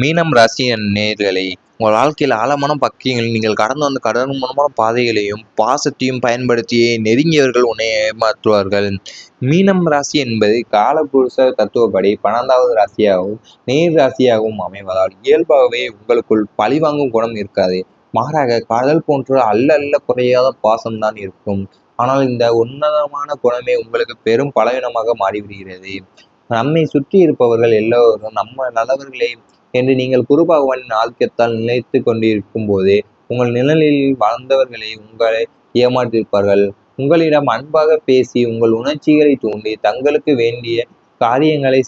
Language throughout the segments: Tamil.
மீனம் ராசி நேயர்களே, உங்கள் வாழ்க்கையில் ஆழமான பக்கியங்கள் நீங்கள் கடந்து வந்த கடற்கமான பாதைகளையும் பாசத்தையும் பயன்படுத்தியே நெருங்கியவர்கள் உன்னை ஏமாற்றுவார்கள். மீனம் ராசி என்பது காலபுருஷ தத்துவப்படி 12வது ராசியாகவும் நேர் ராசியாகவும் அமைவதால் இயல்பாகவே உங்களுக்குள் பழிவாங்கும் குணம் இருக்காது. மாறாக காதல் போன்ற அல்ல குறையாத பாசம்தான் இருக்கும். ஆனால் இந்த உன்னதமான குணமே உங்களுக்கு பெரும் பலவீனமாக மாறிவிடுகிறது. நம்மை சுற்றி இருப்பவர்கள் எல்லோரும் நம்ம நல்லவர்களே என்று நீங்கள் குரு பகவானின் ஆதிக்கத்தால் நினைத்து கொண்டிருக்கும் போதே உங்கள் நிழலில் வாழ்ந்தவர்களை உங்களை ஏமாற்றிருப்பார்கள். உங்களிடம் அன்பாக பேசி உங்கள் உணர்ச்சிகளை தூண்டி தங்களுக்கு வேண்டிய காரியங்களை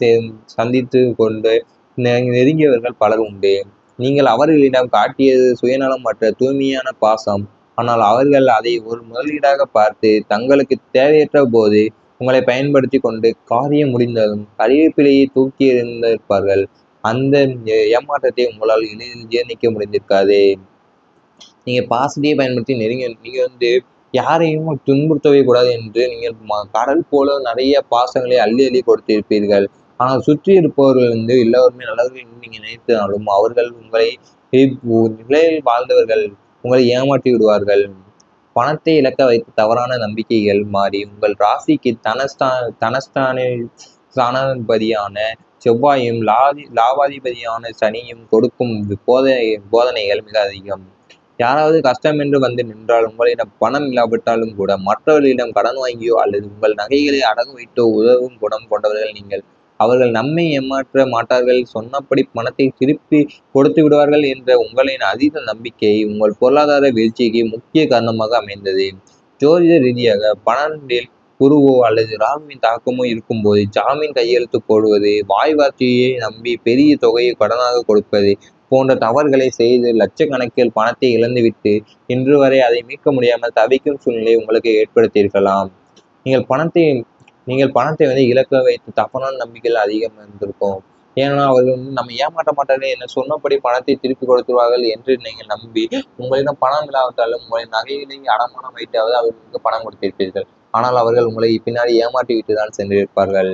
சந்தித்து கொண்டு நெருங்கியவர்கள் பலர் உண்டு. நீங்கள் அவர்களிடம் காட்டியது சுயநலமற்ற தூய்மையான பாசம். ஆனால் அவர்கள் அதை ஒரு முதலீடாக பார்த்து தங்களுக்கு தேவையற்ற போது உங்களை பயன்படுத்தி கொண்டு காரியம் முடிந்ததும் கருவேப்பிலையை தூக்கி எறிந்திருப்பார்கள். அந்த ஏமாற்றத்தை உங்களால் எளிதில் ஜீர்ணிக்க முடிந்திருக்காது. நீங்க பாசத்தையே பயன்படுத்தி நீங்க யாரையும் துன்புறுத்தவே கூடாது என்று நீங்கள் கடல் போல நிறைய பாசங்களை அள்ளி அள்ளி கொடுத்திருப்பீர்கள். ஆனால் சுற்றி இருப்பவர்கள் எல்லோருமே நல்லவர்கள் என்று நீங்க நினைத்தாலும் அவர்கள் உங்களை நிலையில் வாழ்ந்தவர்கள் உங்களை ஏமாற்றி விடுவார்கள். பணத்தை இழக்க வைத்த தவறான நம்பிக்கைகள் மாறி உங்கள் ராசிக்கு ஸ்தானாதிபதியான செவ்வாயும் லாபாதிபதியான சனியும் கொடுக்கும் போதனைகள் மிக அதிகம். யாராவது கஷ்டம் என்று வந்து நின்றால் உங்களிடம் பணம் இல்லாவிட்டாலும் கூட மற்றவர்களிடம் கடன் வாங்கியோ அல்லது உங்கள் நகைகளை அடகு வைத்தோ உதவும் குணம் கொண்டவர்கள் நீங்கள். அவர்கள் நம்மை ஏமாற்ற மாட்டார்கள், சொன்னபடி பணத்தை திருப்பி கொடுத்து விடுவார்கள் என்ற உங்களின் அதீத நம்பிக்கை உங்கள் பொருளாதார வீழ்ச்சிக்கு முக்கிய காரணமாக அமைந்தது. ஜோதிட ரீதியாக பணத்தில் குருவோ அல்லது ராகுவின் தாக்கமோ இருக்கும்போது ஜாமீன் கையெழுத்து போடுவது, வாய் வார்த்தையை நம்பி பெரிய தொகையை கடனாக கொடுப்பது போன்ற தவறுகளை செய்து லட்சக்கணக்கில் பணத்தை இழந்துவிட்டு இன்று வரை அதை மீட்க முடியாமல் தவிக்கும் சூழ்நிலை உங்களுக்கு ஏற்படுத்தியிருக்கலாம். நீங்கள் பணத்தை இழக்க வைத்து தவறான நம்பிக்கைகள் அதிகம் இருந்திருக்கும். ஏன்னா அவர்கள் நம்ம ஏமாற்ற மாட்டார்கள் என்ன சொன்னபடி பணத்தை திருப்பி கொடுத்துருவார்கள் என்று நீங்கள் நம்பி உங்களிடம் பணம் இல்லாவிட்டாலும் உங்களின் நகைகளை அடமானம் வைத்தாவது அவர்களுக்கு பணம் கொடுத்திருப்பீர்கள். ஆனால் அவர்கள் உங்களை பின்னாடி ஏமாற்றி விட்டுதான் சென்றிருப்பார்கள்.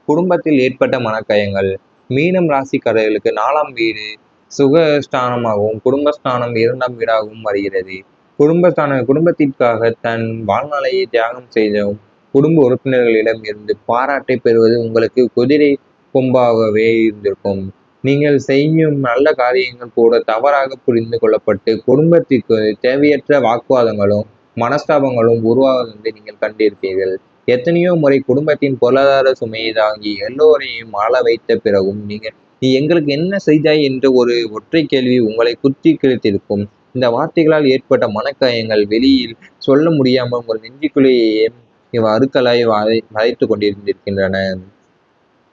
குடும்பத்தில் ஏற்பட்ட மனக்கயங்கள். மீனம் ராசிக்காரர்களுக்கு 4ஆம் வீடு சுகஸ்தானமாகவும் குடும்பஸ்தானம் 2ஆம் வீடாகவும் வருகிறது. குடும்பத்திற்காக தன் வாழ்நாளையே தியாகம் செய்தவும் குடும்ப உறுப்பினர்களிடம் இருந்து பாராட்டை பெறுவது உங்களுக்கு குதிரை கொம்பாகவே இருந்திருக்கும். நீங்கள் செய்யும் நல்ல காரியங்கள் கூட தவறாக புரிந்து கொள்ளப்பட்டு குடும்பத்திற்கு தேவையற்ற வாக்குவாதங்களும் மனஸ்தாபங்களும் உருவாவதை நீங்கள் கண்டிருப்பீர்கள். எத்தனையோ முறை குடும்பத்தின் பொருளாதார சுமையை தாங்கி எல்லோரையும் ஆள வைத்த பிறகும் நீ எங்களுக்கு என்ன செய்தாய் என்ற ஒரு ஒற்றை கேள்வி உங்களை குத்தி கிழித்திருக்கும். இந்த வார்த்தைகளால் ஏற்பட்ட மனக்காயங்கள் வெளியில் சொல்ல முடியாமல் உங்கள் நெஞ்சுக்குள்ளேயே அருக்களாய் வளைத்து கொண்டிருந்திருக்கின்றன.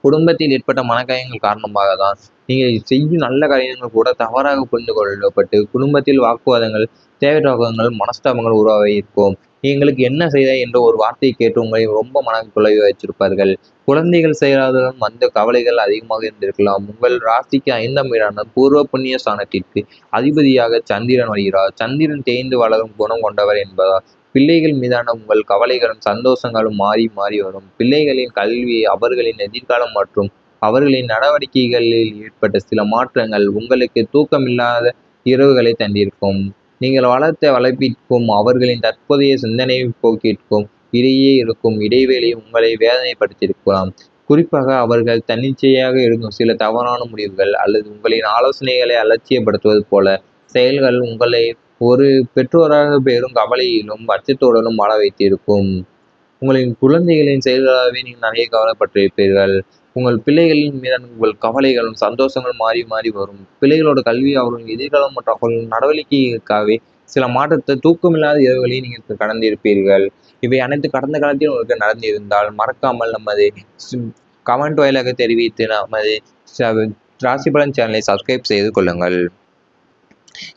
குடும்பத்தில் ஏற்பட்ட மனக்காயங்கள் காரணமாக தான் நீங்கள் செய்யும் நல்ல காரியங்கள் கூட தவறாக புரிந்து கொள்ளப்பட்டு குடும்பத்தில் வாக்குவாதங்கள், தேவையாக்குவாதங்கள், மனஸ்தாபங்கள் உருவாக இருக்கும். எங்களுக்கு என்ன செய்த என்ற ஒரு வார்த்தையை கேட்டு உங்களை ரொம்ப மனக்குழவி வச்சிருப்பார்கள். குழந்தைகள் செயலாளர்களும் வந்த கவலைகள் அதிகமாக இருந்திருக்கலாம். உங்கள் ராசிக்கு 5ஆம் வீடான பூர்வ புண்ணிய ஸ்தானத்திற்கு அதிபதியாக சந்திரன் வருகிறார். சந்திரன் தேய்ந்து வளரும் குணம் கொண்டவர் என்பதால் பிள்ளைகள் மீதான உங்கள் கவலைகளும் சந்தோஷங்களும் மாறி மாறி வரும். பிள்ளைகளின் கல்வி, அவர்களின் எதிர்காலம் மற்றும் அவர்களின் நடவடிக்கைகளில் ஏற்பட்ட சில மாற்றங்கள் உங்களுக்கு தூக்கமில்லாத இரவுகளை தந்திருக்கும். நீங்கள் வளர்த்த வளர்ப்பிற்கும் அவர்களின் தற்போதைய சிந்தனை போக்கிற்கும் இடையே இருக்கும் இடைவெளி உங்களை வேதனைப்படுத்தியிருக்கலாம். குறிப்பாக அவர்கள் தன்னிச்சையாக எடுக்கும் சில தவறான முடிவுகள் அல்லது உங்களின் ஆலோசனைகளை அலட்சியப்படுத்துவது போல செயல்கள் உங்களை ஒரு பெற்றோராக பெரும் கவலையிலும் அச்சத்துடனும் வாழ வைத்திருக்கும். உங்களின் குழந்தைகளின் செயல்களாகவே நீங்கள் நிறைய கவலைப்பட்டிருப்பீர்கள். உங்கள் பிள்ளைகளின் மீதான உங்கள் கவலைகளும் சந்தோஷங்களும் மாறி மாறி வரும். பிள்ளைகளோட கல்வி, அவர்களின் எதிர்காலம் மற்றும் அவர்களின் நடவடிக்கைகளுக்காகவே சில மாற்றத்தை தூக்கமில்லாத இரவுகளை நீங்கள் கடந்திருப்பீர்கள். இவை அனைத்து கடந்த காலத்தில் உங்களுக்கு நடந்திருந்தால் மறக்காமல் நமது கமெண்ட் வாயிலாக தெரிவித்து நமது ராசி பலன் சேனலை சப்ஸ்கிரைப் செய்து கொள்ளுங்கள்.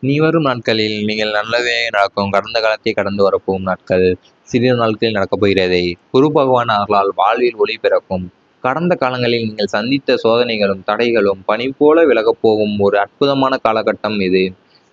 நீ வரும் நாட்களில் நீங்கள் நல்லவே நடக்கும். கடந்த காலத்தை கடந்து வரப்போகும் நாட்கள் சிறிது நாட்களில் நடக்கப் போகிறது. குரு பகவான் அவர்களால் வாழ்வில் ஒளி பிறக்கும். கடந்த காலங்களில் நீங்கள் சந்தித்த சோதனைகளும் தடைகளும் பனி போல விலகப் போகும் ஒரு அற்புதமான காலகட்டம் இது.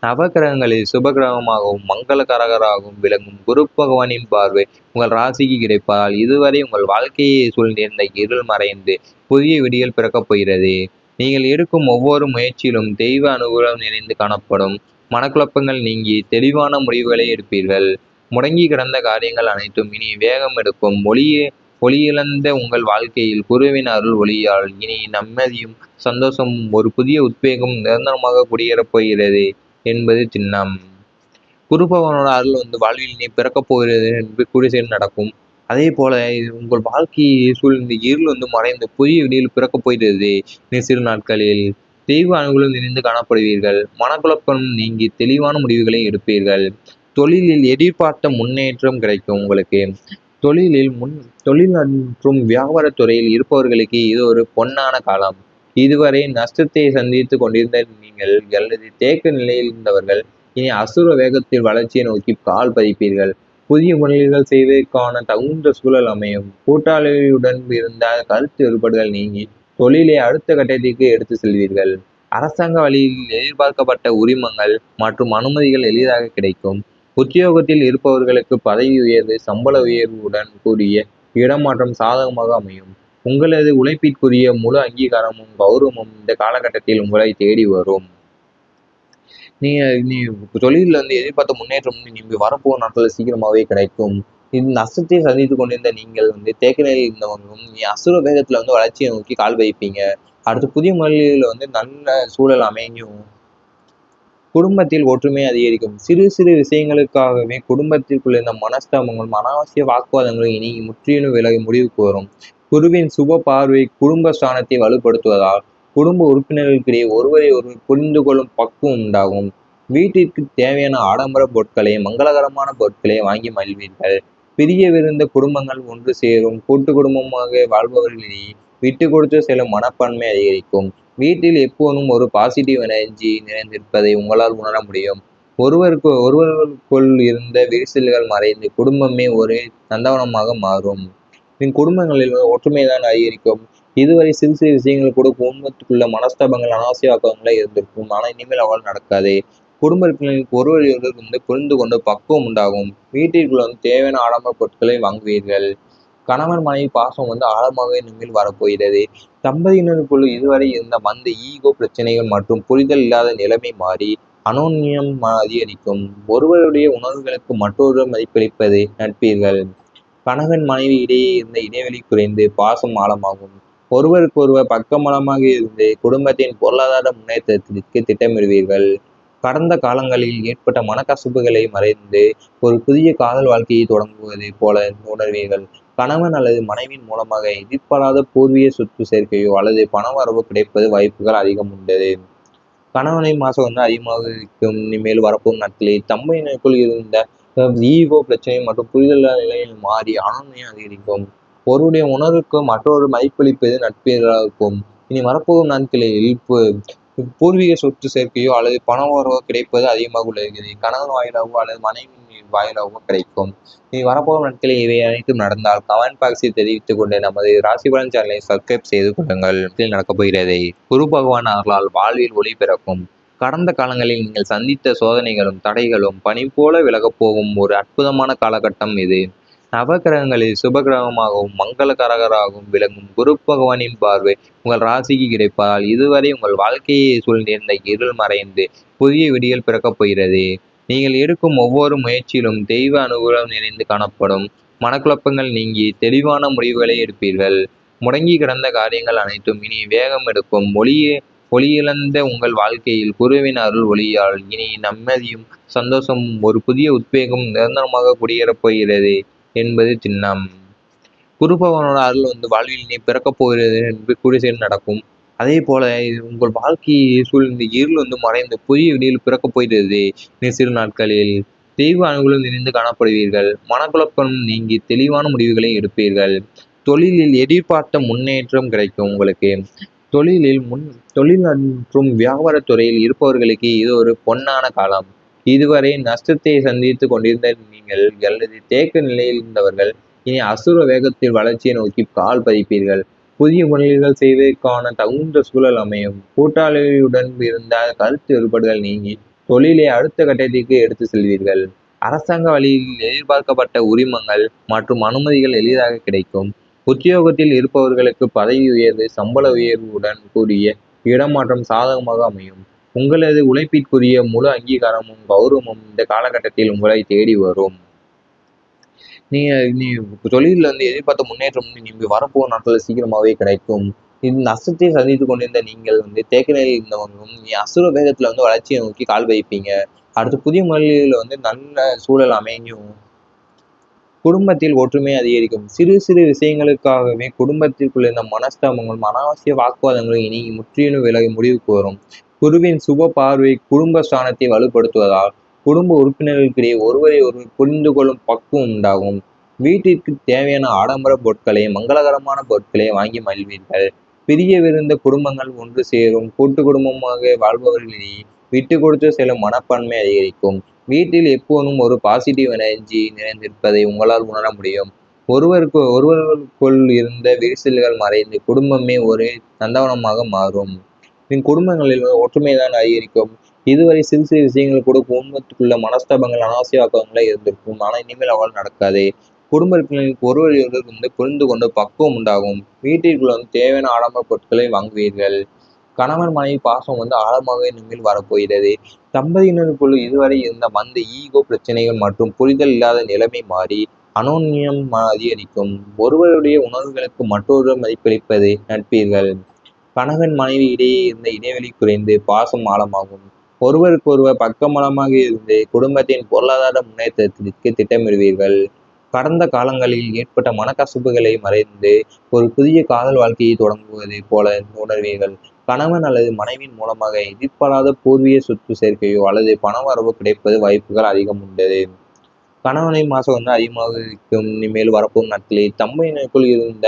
நவகிரகங்களில் சுபகிரகமாகவும் மங்களகரகராகவும் விளங்கும் குரு பகவானின் பார்வை உங்கள் ராசிக்கு கிடைப்பதால் இதுவரை உங்கள் வாழ்க்கையை சூழ்ந்திருந்த இருள் மறைந்து புதிய விடியல் பிறக்கப் போகிறது. நீங்கள் எடுக்கும் ஒவ்வொரு முயற்சியிலும் தெய்வ அனுகூலம் நிறைந்து காணப்படும். மனக்குழப்பங்கள் நீங்கி தெளிவான முடிவுகளை எடுப்பீர்கள். முடங்கி கிடந்த காரியங்கள் அனைத்தும் இனி வேகம் எடுக்கும். ஒளியிழந்த உங்கள் வாழ்க்கையில் குருவின் அருள் ஒளியால் இனி நிம்மதியும் சந்தோஷமும் ஒரு புதிய உத்வேகம் நிரந்தரமாக குடியேறப் போகிறது என்பது சின்னம். குரு பகவானோட அருள் வாழ்வில் இனி பிறக்கப் போகிறது என்று கூடிய நடக்கும். அதே போல உங்கள் வாழ்க்கையை சூழ்ந்த இருள் மறைந்து புதிய விடியல் பிறக்கப் போகிறது. சிறு நாட்களில் தெய்வ அனுகூலம் நிறைந்து காணப்படுவீர்கள். மனக்குழப்பம் நீங்கி தெளிவான முடிவுகளை எடுப்பீர்கள். தொழிலில் எதிர்பார்த்த முன்னேற்றம் கிடைக்கும் உங்களுக்கு. தொழில் மற்றும் வியாபாரத்துறையில் இருப்பவர்களுக்கு இது ஒரு பொன்னான காலம். இதுவரை நஷ்டத்தை சந்தித்து கொண்டிருந்த நீங்கள் அல்லது தேக்க நிலையில் இருந்தவர்கள் இனி அசுர வேகத்தில் வளர்ச்சியை நோக்கி கால் பதிப்பீர்கள். புதிய முதலீடுகள் செய்வதற்கான தகுந்த சூழல் அமையும். கூட்டாளியுடன் இருந்த கருத்து வேறுபாடுகள் நீங்கி தொழிலை அடுத்த கட்டத்திற்கு எடுத்து செல்வீர்கள். அரசாங்க வழியில் எதிர்பார்க்கப்பட்ட உரிமங்கள் மற்றும் அனுமதிகள் எளிதாக கிடைக்கும். உத்தியோகத்தில் இருப்பவர்களுக்கு பதவி உயர்வு, சம்பள உயர்வுடன் கூடிய இடமாற்றம் சாதகமாக அமையும். உங்களது உழைப்பிற்குரிய முழு அங்கீகாரமும் கௌரவமும் இந்த காலகட்டத்தில் உங்களை தேடி வரும். நீ தொழிலில் எதிர்பார்த்த முன்னேற்றம் நீங்க வரப்போகிற நாட்களில் சீக்கிரமாகவே கிடைக்கும். இந்த நஷ்டத்தை சந்தித்துக் கொண்டிருந்த நீங்கள் தேக்க நிலையில் இருந்தவங்களும் நீ அசுர வேகத்துல வளர்ச்சியை நோக்கி கால் வைப்பீங்க. அடுத்து புதிய முறையில நல்ல சூழல் அமையும். குடும்பத்தில் ஒற்றுமை அதிகரிக்கும். சிறு சிறு விஷயங்களுக்காகவே குடும்பத்திற்குள் இருந்த மனஸ்தாபங்களும் அனாவசிய வாக்குவாதங்களும் இனி முற்றிலும் விலகி முடிவுக்கு வரும். குருவின் சுப பார்வை குடும்ப ஸ்தானத்தை வலுப்படுத்துவதால் குடும்ப உறுப்பினர்களுக்கிடையே ஒருவரை ஒருவர் புரிந்து கொள்ளும் பக்குவம் உண்டாகும். வீட்டிற்கு தேவையான ஆடம்பர பொருட்களை, மங்களகரமான பொருட்களை வாங்கி மகிழ்வீர்கள். பிரியவிருந்த குடும்பங்கள் ஒன்று சேரும். கூட்டு குடும்பமாக வாழ்பவர்களிடையே விட்டு கொடுத்து செல்லும் மனப்பான்மை அதிகரிக்கும். வீட்டில் எப்போதும் ஒரு பாசிட்டிவ் எனர்ஜி நிறைந்திருப்பதை உங்களால் உணர முடியும். ஒருவருக்குள் இருந்த விரிசல்கள் மறைந்து குடும்பமே ஒரு நந்தவனமாக மாறும். குடும்பங்களில் ஒற்றுமைதான் அதிகரிக்கும். இதுவரை சிறு சிறு விஷயங்கள் கூட குடும்பத்துக்குள்ள மனஸ்தாபங்கள், அனாவசியமாக்கவங்களே இருந்திருக்கும். ஆனால் இனிமேல் அவ்வளவு நடக்காது. குடும்பத்தினருக்கு ஒருவர் புரிந்து கொண்டு பக்குவம் உண்டாகும். வீட்டிற்குள்ள தேவையான ஆடம்பர பொருட்களை வாங்குவீர்கள். கணவன் மனைவி பாசம் ஆழமாக இனிமேல் வரப்போகிறது. தம்பதியினருக்குள் இதுவரை இருந்த ஈகோ பிரச்சனைகள் மற்றும் புரிதல் இல்லாத நிலைமை மாறி அனோன்யம் அதிகரிக்கும். ஒருவருடைய உணர்வுகளுக்கு மற்றொருவர் மதிப்பளிப்பதை நட்பீர்கள். கணவன் மனைவி இடையே இருந்த இடைவெளி குறைந்து பாசம் ஆழமாகும். ஒருவருக்கொருவர் பக்கபலமாக இருந்து குடும்பத்தின் பொருளாதார முன்னேற்றத்திற்கு திட்டமிடுவீர்கள். கடந்த காலங்களில் ஏற்பட்ட மனக்கசப்புகளை மறைந்து ஒரு புதிய காதல் வாழ்க்கையை தொடங்குவது போல உணர்வீர்கள். கணவன் அல்லது மனைவியின் மூலமாக எதிர்பாராத பூர்வீக சொத்து சேர்க்கையோ அல்லது பண வரவோ கிடைப்பது வாய்ப்புகள் அதிகம் உண்டு. கணவனின் மாசம் அதிகமாக இருக்கும். இனிமேல் வரப்போகும் நாட்களில் தம்பதியினருக்குள் இருந்த ஈகோ பிரச்சனை மற்றும் புரிதல் நிலையில் மாறி ஆனந்தம் அதிகரிக்கும். ஒருவருடைய உணர்வுக்கு மற்றொரு மதிப்பளிப்பது நட்பீர்களாக இருக்கும். இனி வரப்போகும் நாட்களில் பூர்வீக சொத்து சேர்க்கையோ அல்லது பண வரவோ கிடைப்பது அதிகமாக உள்ளது. கணவன் வாயிலாகவோ அல்லது மனைவி வாயிலாகவோ கிடைக்கும். இனி வரப்போகும் நாட்களில் இவை அனைத்தும் நடந்தால் கமெண்ட் பாக்ஸில் தெரிவித்துக் கொண்டு நமது ராசிபலன் சேனலை சப்ஸ்கிரைப் செய்து கொள்ளுங்கள். நடக்கப் போகிறது. குரு பகவான் அவர்களால் வாழ்வில் ஒளி பிறக்கும். கடந்த காலங்களில் நீங்கள் சந்தித்த சோதனைகளும் தடைகளும் பனி போல விலகப் போகும் ஒரு அற்புதமான காலகட்டம் இது. நவகிரகங்களில் சுபகிரகமாகவும் மங்களகரகராகவும் விளங்கும் குரு பகவானின் பார்வை உங்கள் ராசிக்கு கிடைப்பதால் இதுவரை உங்கள் வாழ்க்கையை சூழ்ந்திருந்த இருள் மறைந்து புதிய விடியல் பிறக்கப் போகிறது. நீங்கள் எடுக்கும் ஒவ்வொரு முயற்சியிலும் தெய்வ அனுகூலம் நிறைந்து காணப்படும். மனக்குழப்பங்கள் நீங்கி தெளிவான முடிவுகளை எடுப்பீர்கள். முடங்கி கிடந்த காரியங்கள் அனைத்தும் இனி வேகம் எடுக்கும். ஒளியிழந்த உங்கள் வாழ்க்கையில் குருவின் அருள் ஒளியால் இனி நிம்மதியும் சந்தோஷமும் ஒரு புதிய உத்வேகம் நிரந்தரமாக குடியேறப் போகிறது என்பது சின்னம். குரு பகவானோட அருள் வாழ்வில் இனி பிறக்கப் போகிறது என்று கூடிய நடக்கும். அதே போல உங்கள் வாழ்க்கையை சூழ்ந்த இருள் மறைந்து புதிய விடியல் பிறக்கப் போகிறது. சிறு நாட்களில் தெய்வ அனுகூலம் நிறைந்து காணப்படுவீர்கள். மனக்குழப்பம் நீங்கி தெளிவான முடிவுகளை எடுப்பீர்கள். தொழிலில் எதிர்பார்த்த முன்னேற்றம் கிடைக்கும் உங்களுக்கு. தொழில் மற்றும் வியாபாரத்துறையில் இருப்பவர்களுக்கு இது ஒரு பொன்னான காலம். இதுவரை நஷ்டத்தை சந்தித்து கொண்டிருந்த நீங்கள் அல்லது தேக்க நிலையில் இருந்தவர்கள் இனி அசுர வேகத்தில் வளர்ச்சியை நோக்கி கால் பதிப்பீர்கள். புதிய முதலீடுகள் செய்வதற்கான தகுந்த சூழல் அமையும். கூட்டாளியுடன் இருந்த கருத்து வேறுபாடுகள் நீங்கி தொழிலை அடுத்த கட்டத்திற்கு எடுத்து செல்வீர்கள். அரசாங்க வழியில் எதிர்பார்க்கப்பட்ட உரிமங்கள் மற்றும் அனுமதிகள் எளிதாக கிடைக்கும். உத்தியோகத்தில் இருப்பவர்களுக்கு பதவி உயர்வு, சம்பள உயர்வுடன் கூடிய இடமாற்றம் சாதகமாக அமையும். உங்களது உழைப்பிற்குரிய முழு அங்கீகாரமும் கௌரவமும் இந்த காலகட்டத்தில் உங்களை தேடி வரும். நீ தொழிலில் வந்து எதிர்பார்த்த முன்னேற்றம் வந்து நீங்க வரப்போகிற நாட்களில் சீக்கிரமாகவே கிடைக்கும். இந்த நஷ்டத்தை சந்தித்துக் கொண்டிருந்த நீங்கள் வந்து தேக்க நிலையில் இருந்தவங்களும் நீ அசுர வேகத்துல வந்து வளர்ச்சியை நோக்கி கால் வைப்பீங்க. அடுத்து புதிய முதலீடுல வந்து நல்ல சூழல் அமையும். குடும்பத்தில் ஒற்றுமை அதிகரிக்கும். சிறு சிறு விஷயங்களுக்காகவே குடும்பத்திற்குள் இருந்த மனஸ்தாபங்களும் அனாவசிய வாக்குவாதங்களும் இனி முற்றிலும் விலகி முடிவுக்கு வரும். குருவின் சுப பார்வை குடும்ப ஸ்தானத்தை வலுப்படுத்துவதால் குடும்ப உறுப்பினர்களுக்கிடையே ஒருவரை ஒருவர் புரிந்து கொள்ளும் பக்குவம் உண்டாகும். வீட்டிற்கு தேவையான ஆடம்பர பொருட்களை மங்களகரமான பொருட்களை வாங்கி மகிழ்வீர்கள். பிரியவிருந்த குடும்பங்கள் ஒன்று சேரும். கூட்டு குடும்பமாக வாழ்பவர்களிடையே விட்டு கொடுத்து செல்லும் மனப்பான்மை அதிகரிக்கும். வீட்டில் எப்போதும் ஒரு பாசிட்டிவ் எனர்ஜி நிறைந்திருப்பதை உங்களால் உணர முடியும். ஒருவருக்குள் இருந்த விரிசல்கள் மறைந்து குடும்பமே ஒரு நந்தவனமாக மாறும். குடும்பங்களில் ஒற்றுமைதான் அதிகரிக்கும். இதுவரை சிறு சிறு விஷயங்கள் கூட குடும்பத்துக்குள்ள மனஸ்தாபங்கள் அனாவசியமாக்கவங்களே இருந்திருக்கும். ஆனால் இனிமேல் அவ்வளவு நடக்காது. குடும்பத்தினருக்கு ஒருவர் வந்து புரிந்து கொண்டு பக்குவம் உண்டாகும். வீட்டிற்குள்ள வந்து தேவையான ஆடம்பர பொருட்களை வாங்குவீர்கள். கணவன் மனைவி பாசம் வந்து ஆழமாக இனிமேல் வரப்போகிறது. தம்பதியினருக்குள் இதுவரை இருந்த ஈகோ பிரச்சனைகள் மற்றும் புரிதல் இல்லாத நிலைமை மாறி அனோன்யம் அதிகரிக்கும். ஒருவருடைய உணர்வுகளுக்கு மற்றொருவர் மதிப்பளிப்பதை நட்பீர்கள். கணவன் மனைவி இடையே இருந்த இடைவெளி குறைந்து பாசம் ஆழமாகும். ஒருவருக்கொருவர் பக்கபலமாக இருந்து குடும்பத்தின் பொருளாதார முன்னேற்றத்திற்கு திட்டமிடுவீர்கள். கடந்த காலங்களில் ஏற்பட்ட மனக்கசப்புகளை மறைந்து ஒரு புதிய காதல் வாழ்க்கையை தொடங்குவது போல உணர்வீர்கள். கணவன் அல்லது மனைவியின் மூலமாக எதிர்பாராத பூர்வீக சொத்து சேர்க்கையோ அல்லது பண வரவோ கிடைப்பது வாய்ப்புகள் அதிகம் உண்டு. கணவனின் மாசம் வந்து அதிகமாக இருக்கும். இனிமேல் வரப்போகும் நாட்களில் தம்பதியினருக்குள் இருந்த